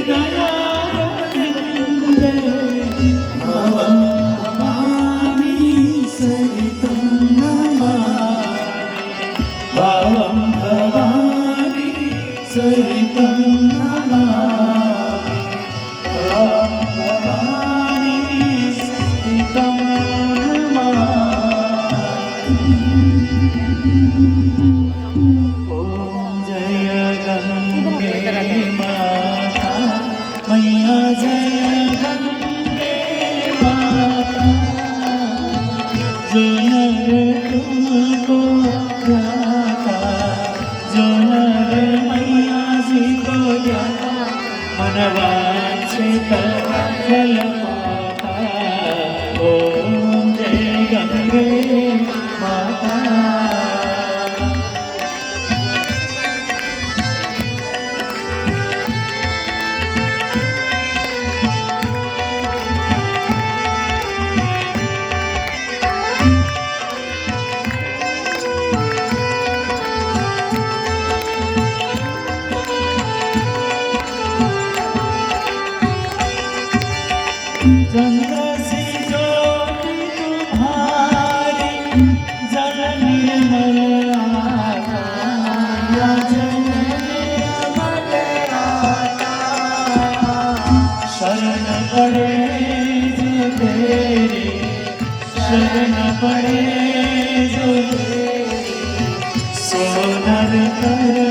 दया गोविंदे भवं भवानी सरितं नमामि भवं भवानी सरितं नमामि भवं भवानी सरितं मैया जय गंगे माता जो नर तुमको ध्याता जो नर मैया जी को ध्याता मनवांछित फल पाता ओम जय गंगे माता चंद्र सी ज्योति तुम्हारी जल निर्मल आता जल निर्मल आता शरण पड़े जो तेरी शरण पड़े जो तेरी सोनर कर